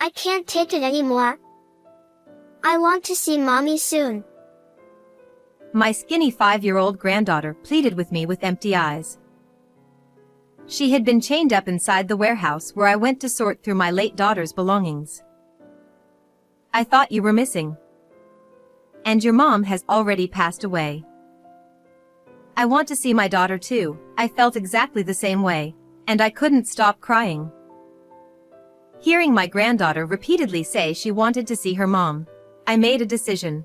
I can't take it anymore. I want to see mommy soon. My skinny 5-year-old granddaughter pleaded with me with empty eyes. She had been chained up inside the warehouse where I went to sort through my late daughter's belongings. I thought you were missing. And your mom has already passed away. I want to see my daughter too. I felt exactly the same way, and I couldn't stop crying. Hearing my granddaughter repeatedly say she wanted to see her mom, I made a decision.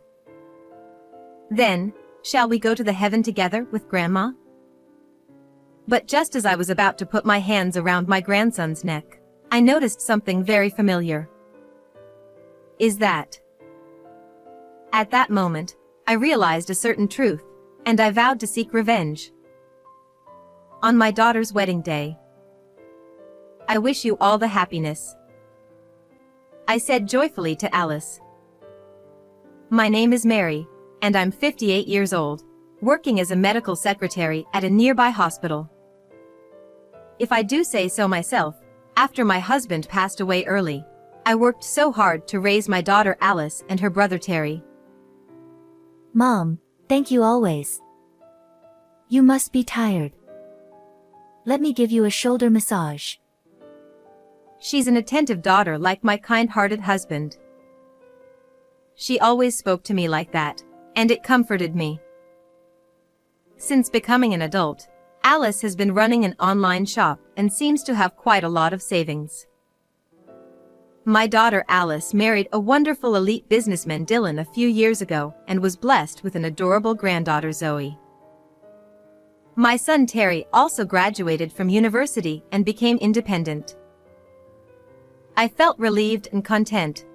Then, shall we go to the heaven together with Grandma? But just as I was about to put my hands around my grandson's neck, I noticed something very familiar. Is that? At that moment, I realized a certain truth, and I vowed to seek revenge. On my daughter's wedding day. I wish you all the happiness, I said joyfully to Alice. My name is Mary, and I'm 58 years old, working as a medical secretary at a nearby hospital. If I do say so myself, after my husband passed away early, I worked so hard to raise my daughter Alice and her brother Terry. Mom, thank you always. You must be tired. Let me give you a shoulder massage. She's an attentive daughter like my kind-hearted husband. She always spoke to me like that, and it comforted me. Since becoming an adult, Alice has been running an online shop and seems to have quite a lot of savings. My daughter Alice married a wonderful elite businessman Dylan a few years ago and was blessed with an adorable granddaughter Zoe. My son Terry also graduated from university and became independent. I felt relieved and content.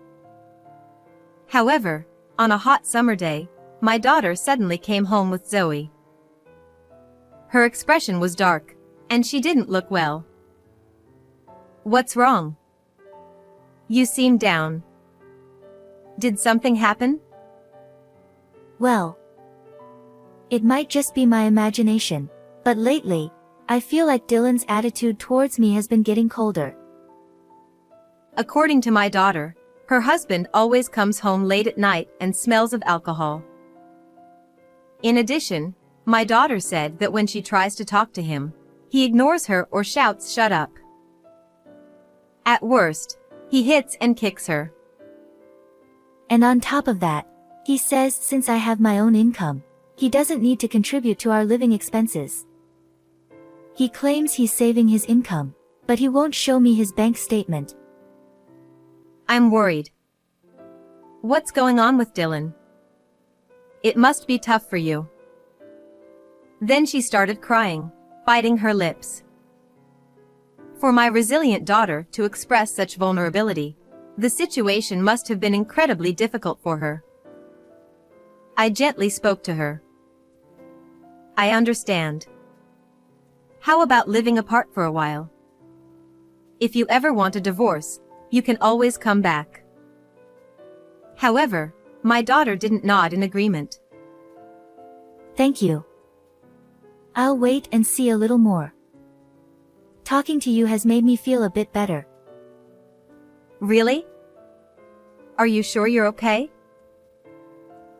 However, on a hot summer day, my daughter suddenly came home with Zoe. Her expression was dark, and she didn't look well. What's wrong? You seem down. Did something happen? Well, it might just be my imagination, but lately, I feel like Dylan's attitude towards me has been getting colder. According to my daughter, her husband always comes home late at night and smells of alcohol. In addition, my daughter said that when she tries to talk to him, he ignores her or shouts "shut up." At worst, he hits and kicks her. And on top of that, he says since I have my own income, he doesn't need to contribute to our living expenses. He claims he's saving his income, but he won't show me his bank statement. I'm worried. What's going on with Dylan? It must be tough for you. Then she started crying, biting her lips. For my resilient daughter to express such vulnerability, the situation must have been incredibly difficult for her. I gently spoke to her. I understand. How about living apart for a while? If you ever want a divorce, you can always come back. However, my daughter didn't nod in agreement. Thank you. I'll wait and see a little more. Talking to you has made me feel a bit better. Really? Are you sure you're okay?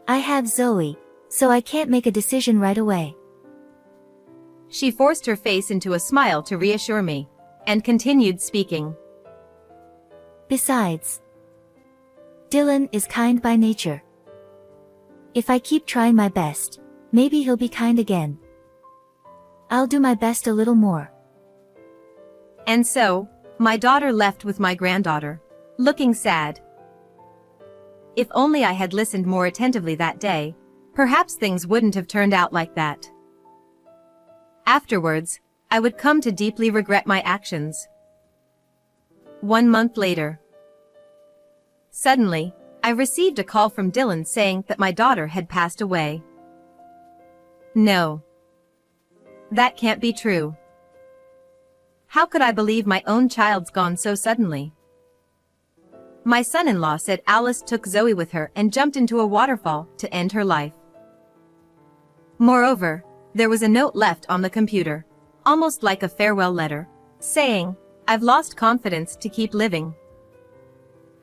I have Zoe, so I can't make a decision right away. She forced her face into a smile to reassure me, and continued speaking. Besides, Dylan is kind by nature. If I keep trying my best, maybe he'll be kind again. I'll do my best a little more. And so, my daughter left with my granddaughter, looking sad. If only I had listened more attentively that day, perhaps things wouldn't have turned out like that. Afterwards, I would come to deeply regret my actions. 1 month later. Suddenly, I received a call from Dylan saying that my daughter had passed away. No. That can't be true. How could I believe my own child's gone so suddenly? My son-in-law said Alice took Zoe with her and jumped into a waterfall to end her life. Moreover, there was a note left on the computer, almost like a farewell letter, saying, "I've lost confidence to keep living."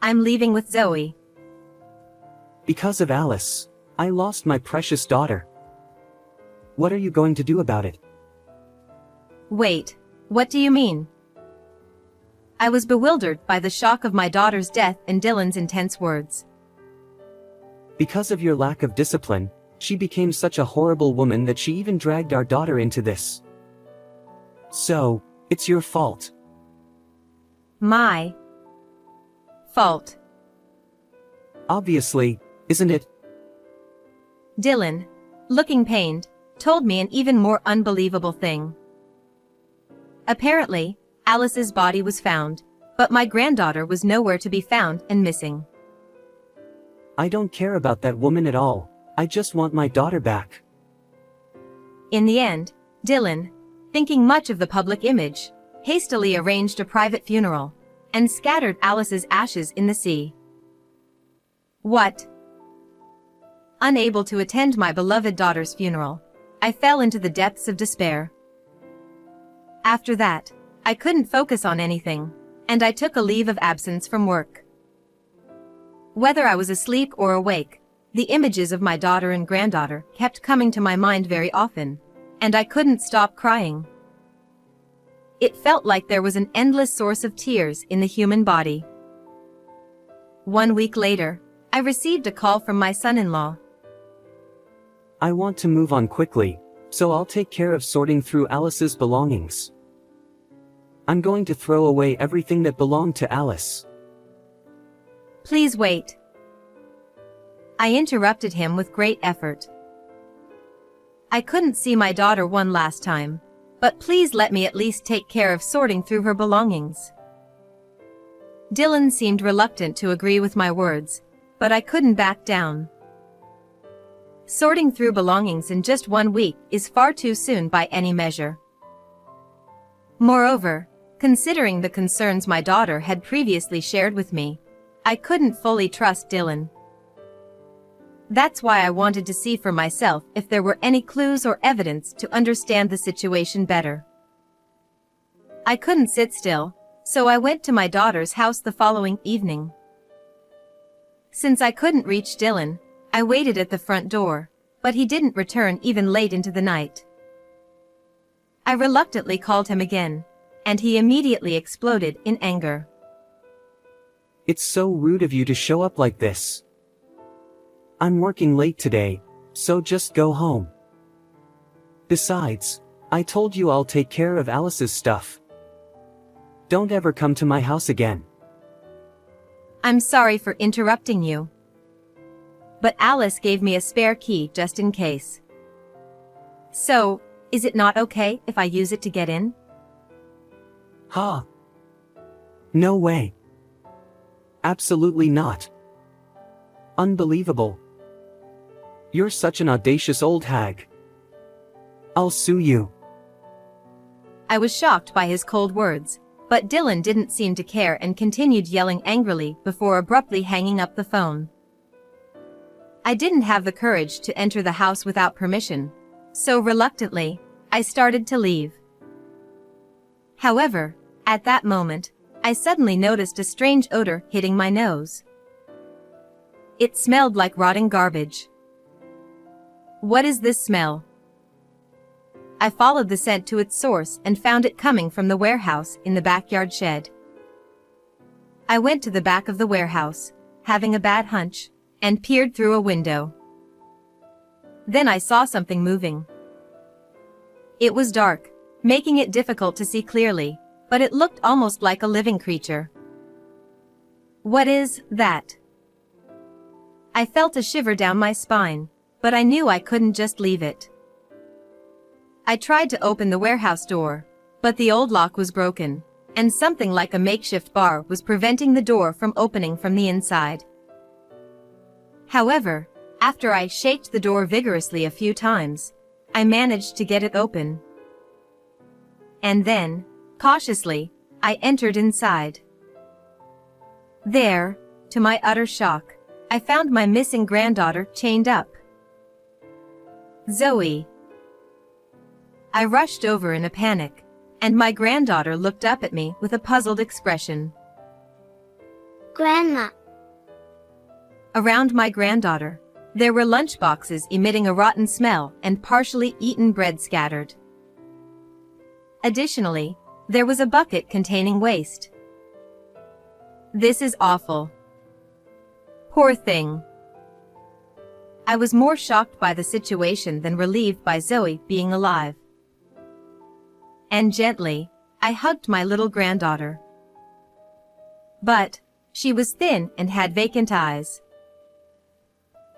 I'm leaving with Zoe. Because of Alice, I lost my precious daughter. What are you going to do about it? Wait, what do you mean? I was bewildered by the shock of my daughter's death and Dylan's intense words. Because of your lack of discipline, she became such a horrible woman that she even dragged our daughter into this. So, it's your fault. My fault. Obviously, isn't it? Dylan, looking pained, told me an even more unbelievable thing. Apparently, Alice's body was found, but my granddaughter was nowhere to be found and missing. I don't care about that woman at all. I just want my daughter back. In the end, Dylan, thinking much of the public image, hastily arranged a private funeral and scattered Alice's ashes in the sea. What? Unable to attend my beloved daughter's funeral, I fell into the depths of despair. After that, I couldn't focus on anything, and I took a leave of absence from work. Whether I was asleep or awake, the images of my daughter and granddaughter kept coming to my mind very often, and I couldn't stop crying. It felt like there was an endless source of tears in the human body. 1 week later, I received a call from my son-in-law. I want to move on quickly, so I'll take care of sorting through Alice's belongings. I'm going to throw away everything that belonged to Alice. Please wait. I interrupted him with great effort. I couldn't see my daughter one last time, but please let me at least take care of sorting through her belongings. Dylan seemed reluctant to agree with my words, but I couldn't back down. Sorting through belongings in just 1 week is far too soon by any measure. Moreover, considering the concerns my daughter had previously shared with me, I couldn't fully trust Dylan. That's why I wanted to see for myself if there were any clues or evidence to understand the situation better. I couldn't sit still, so I went to my daughter's house the following evening. Since I couldn't reach Dylan, I waited at the front door, but he didn't return even late into the night. I reluctantly called him again, and he immediately exploded in anger. It's so rude of you to show up like this. I'm working late today, so just go home. Besides, I told you I'll take care of Alice's stuff. Don't ever come to my house again. I'm sorry for interrupting you. But Alice gave me a spare key just in case. So, is it not okay if I use it to get in? Huh? No way. Absolutely not. Unbelievable. You're such an audacious old hag. I'll sue you. I was shocked by his cold words, but Dylan didn't seem to care and continued yelling angrily before abruptly hanging up the phone. I didn't have the courage to enter the house without permission, so reluctantly, I started to leave. However, at that moment, I suddenly noticed a strange odor hitting my nose. It smelled like rotting garbage. What is this smell? I followed the scent to its source and found it coming from the warehouse in the backyard shed. I went to the back of the warehouse, having a bad hunch, and peered through a window. Then I saw something moving. It was dark, making it difficult to see clearly, but it looked almost like a living creature. What is that? I felt a shiver down my spine, but I knew I couldn't just leave it. I tried to open the warehouse door, but the old lock was broken, and something like a makeshift bar was preventing the door from opening from the inside. However, after I shaked the door vigorously a few times, I managed to get it open. And then, cautiously, I entered inside. There, to my utter shock, I found my missing granddaughter chained up. Zoe. I rushed over in a panic, and my granddaughter looked up at me with a puzzled expression. Grandma, Around my granddaughter, there were lunch boxes emitting a rotten smell and partially eaten bread scattered. Additionally, there was a bucket containing waste. This is awful. Poor thing. I was more shocked by the situation than relieved by Zoe being alive. And gently, I hugged my little granddaughter. But, she was thin and had vacant eyes.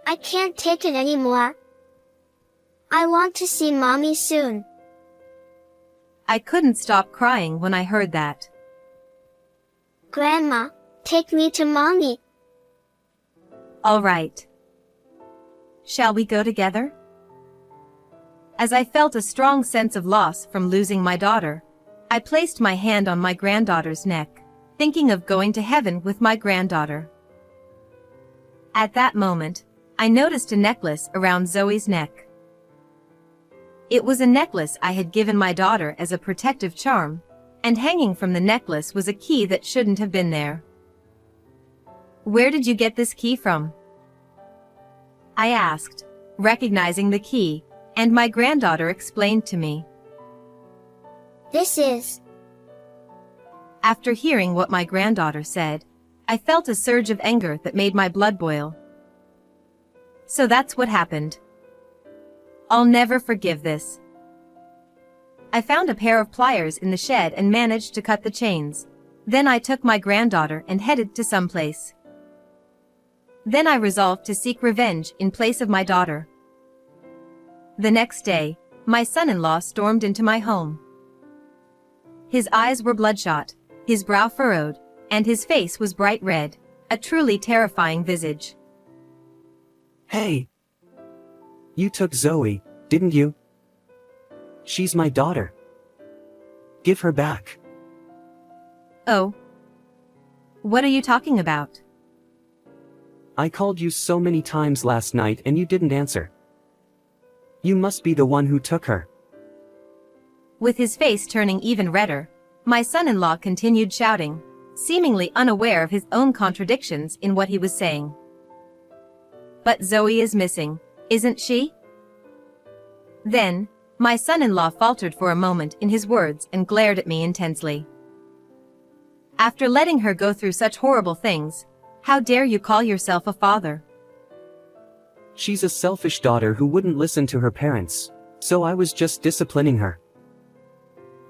I can't take it anymore. I want to see Mommy soon. I couldn't stop crying when I heard that. Grandma, take me to Mommy. All right. Shall we go together? As I felt a strong sense of loss from losing my daughter, I placed my hand on my granddaughter's neck, thinking of going to heaven with my granddaughter. At that moment, I noticed a necklace around Zoe's neck. It was a necklace I had given my daughter as a protective charm, and hanging from the necklace was a key that shouldn't have been there. Where did you get this key from? I asked, recognizing the key, and my granddaughter explained to me. This is. After hearing what my granddaughter said, I felt a surge of anger that made my blood boil. So that's what happened. I'll never forgive this. I found a pair of pliers in the shed and managed to cut the chains. Then I took my granddaughter and headed to someplace. Then I resolved to seek revenge in place of my daughter. The next day, my son-in-law stormed into my home. His eyes were bloodshot, his brow furrowed, and his face was bright red, a truly terrifying visage. Hey! You took Zoe, didn't you? She's my daughter. Give her back. Oh. What are you talking about? I called you so many times last night and you didn't answer. You must be the one who took her. With his face turning even redder, my son-in-law continued shouting, seemingly unaware of his own contradictions in what he was saying. But Zoe is missing, isn't she? Then, my son-in-law faltered for a moment in his words and glared at me intensely. After letting her go through such horrible things, how dare you call yourself a father? She's a selfish daughter who wouldn't listen to her parents, so I was just disciplining her.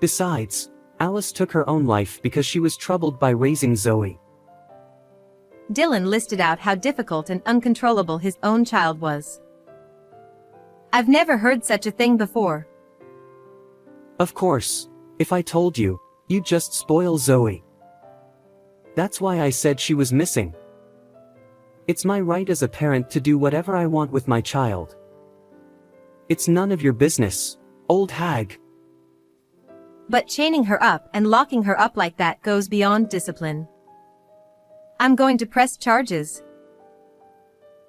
Besides, Alice took her own life because she was troubled by raising Zoe. Dylan listed out how difficult and uncontrollable his own child was. I've never heard such a thing before. Of course, if I told you, you'd just spoil Zoe. That's why I said she was missing. It's my right as a parent to do whatever I want with my child. It's none of your business, old hag. But chaining her up and locking her up like that goes beyond discipline. I'm going to press charges.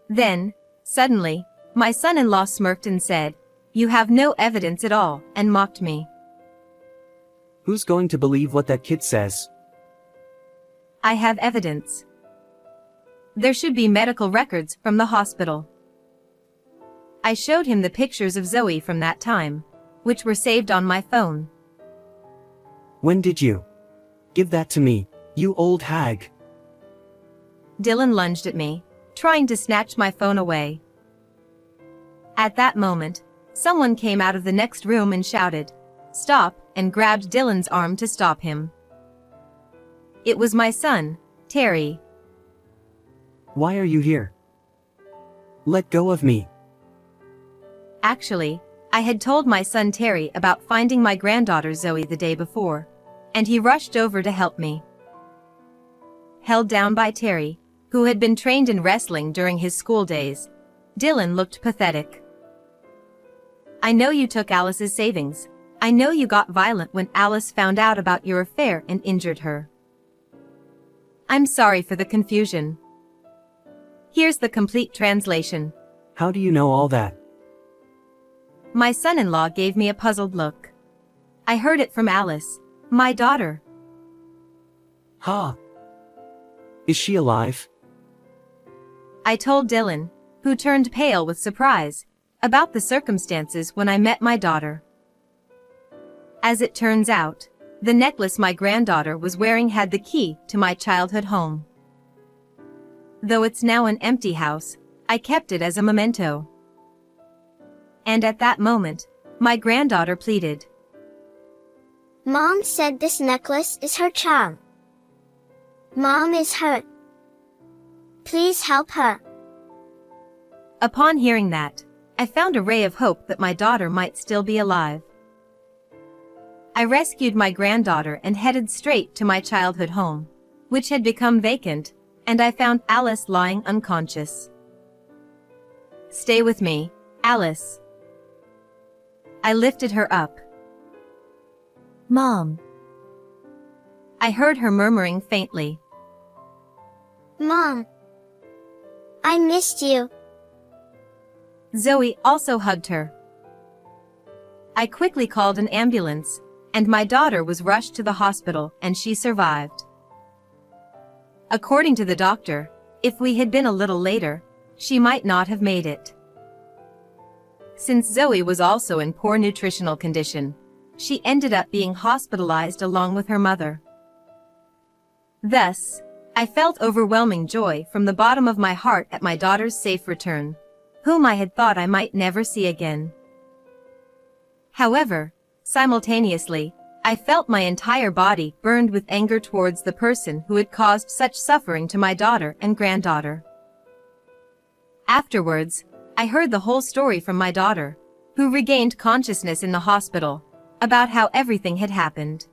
Then, suddenly, my son-in-law smirked and said, "You have no evidence at all," and mocked me. Who's going to believe what that kid says? I have evidence. There should be medical records from the hospital. I showed him the pictures of Zoe from that time, which were saved on my phone. When did you? Give that to me, you old hag. Dylan lunged at me, trying to snatch my phone away. At that moment, someone came out of the next room and shouted, "Stop," and grabbed Dylan's arm to stop him. It was my son, Terry. Why are you here? Let go of me. Actually, I had told my son Terry about finding my granddaughter Zoe the day before, and he rushed over to help me. Held down by Terry, who had been trained in wrestling during his school days, Dylan looked pathetic. I know you took Alice's savings. I know you got violent when Alice found out about your affair and injured her. I'm sorry for the confusion. Here's the complete translation. How do you know all that? My son-in-law gave me a puzzled look. I heard it from Alice, my daughter. Ha! Is she alive? I told Dylan, who turned pale with surprise, about the circumstances when I met my daughter. As it turns out, the necklace my granddaughter was wearing had the key to my childhood home. Though it's now an empty house, I kept it as a memento. And at that moment, my granddaughter pleaded. Mom said this necklace is her child. Mom is hurt. Please help her. Upon hearing that, I found a ray of hope that my daughter might still be alive. I rescued my granddaughter and headed straight to my childhood home, which had become vacant, and I found Alice lying unconscious. Stay with me, Alice. I lifted her up. Mom. I heard her murmuring faintly. Mom. I missed you. Zoe also hugged her. I quickly called an ambulance, and my daughter was rushed to the hospital and she survived. According to the doctor, if we had been a little later, she might not have made it. Since Zoe was also in poor nutritional condition, she ended up being hospitalized along with her mother. Thus, I felt overwhelming joy from the bottom of my heart at my daughter's safe return, whom I had thought I might never see again. However, simultaneously, I felt my entire body burned with anger towards the person who had caused such suffering to my daughter and granddaughter. Afterwards, I heard the whole story from my daughter, who regained consciousness in the hospital, about how everything had happened.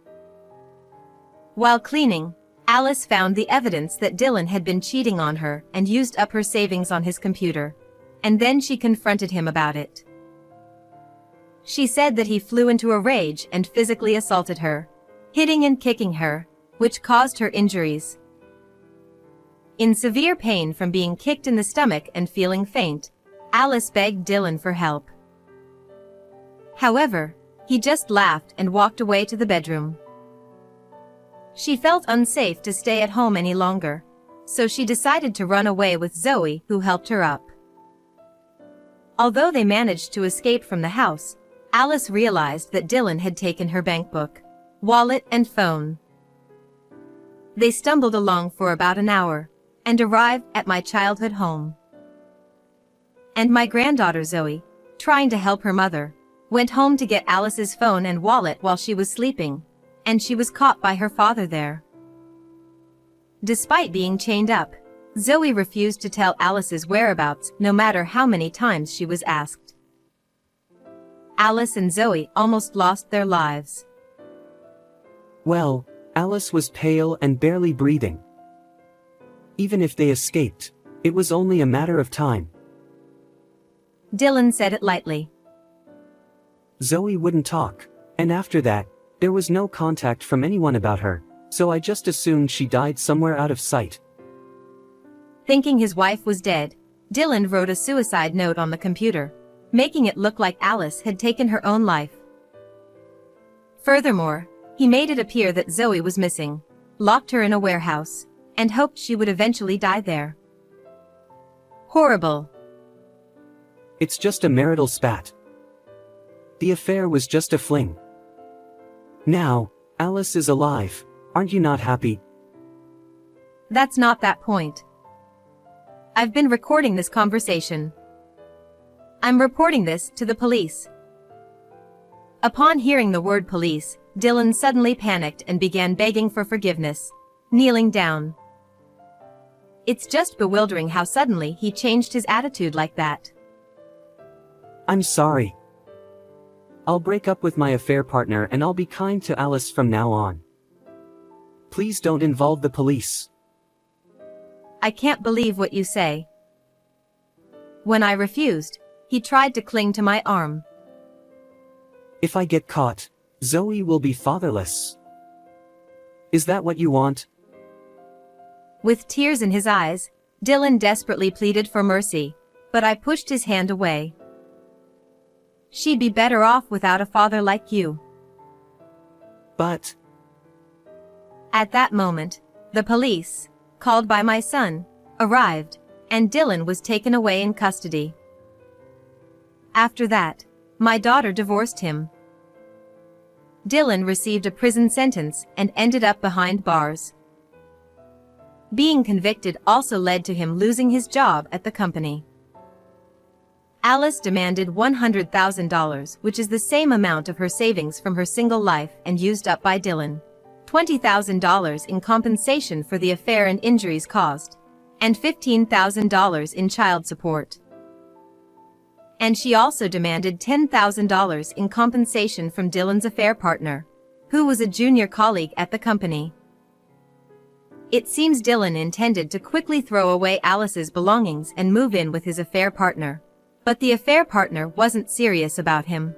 While cleaning, Alice found the evidence that Dylan had been cheating on her and used up her savings on his computer, and then she confronted him about it. She said that he flew into a rage and physically assaulted her, hitting and kicking her, which caused her injuries. In severe pain from being kicked in the stomach and feeling faint, Alice begged Dylan for help. However, he just laughed and walked away to the bedroom. She felt unsafe to stay at home any longer, so she decided to run away with Zoe, who helped her up. Although they managed to escape from the house, Alice realized that Dylan had taken her bankbook, wallet and phone. They stumbled along for about an hour, and arrived at my childhood home. And my granddaughter Zoe, trying to help her mother, went home to get Alice's phone and wallet while she was sleeping, and she was caught by her father there. Despite being chained up, Zoe refused to tell Alice's whereabouts no matter how many times she was asked. Alice and Zoe almost lost their lives. Well, Alice was pale and barely breathing. Even if they escaped, it was only a matter of time. Dylan said it lightly. Zoe wouldn't talk, and after that, there was no contact from anyone about her, so I just assumed she died somewhere out of sight. Thinking his wife was dead, Dylan wrote a suicide note on the computer, making it look like Alice had taken her own life. Furthermore, he made it appear that Zoe was missing, locked her in a warehouse, and hoped she would eventually die there. Horrible. It's just a marital spat. The affair was just a fling. Now, Alice is alive, aren't you not happy? That's not that point. I've been recording this conversation. I'm reporting this to the police. Upon hearing the word police, Dylan suddenly panicked and began begging for forgiveness, kneeling down. It's just bewildering how suddenly he changed his attitude like that. I'm sorry. I'll break up with my affair partner and I'll be kind to Alice from now on. Please don't involve the police. I can't believe what you say. When I refused, he tried to cling to my arm. If I get caught, Zoe will be fatherless. Is that what you want? With tears in his eyes, Dylan desperately pleaded for mercy, but I pushed his hand away. She'd be better off without a father like you. But... At that moment, the police, called by my son, arrived, and Dylan was taken away in custody. After that, my daughter divorced him. Dylan received a prison sentence and ended up behind bars. Being convicted also led to him losing his job at the company. Alice demanded $100,000, which is the same amount of her savings from her single life and used up by Dylan. $20,000 in compensation for the affair and injuries caused, and $15,000 in child support. And she also demanded $10,000 in compensation from Dylan's affair partner, who was a junior colleague at the company. It seems Dylan intended to quickly throw away Alice's belongings and move in with his affair partner. But the affair partner wasn't serious about him.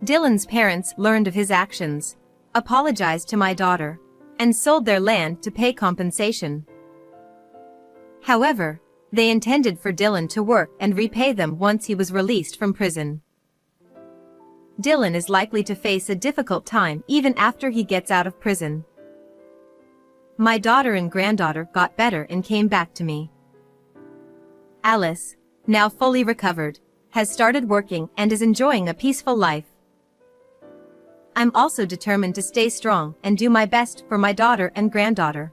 Dylan's parents learned of his actions, apologized to my daughter, and sold their land to pay compensation. However, they intended for Dylan to work and repay them once he was released from prison. Dylan is likely to face a difficult time even after he gets out of prison. My daughter and granddaughter got better and came back to me. Alice, now fully recovered, has started working and is enjoying a peaceful life. I'm also determined to stay strong and do my best for my daughter and granddaughter.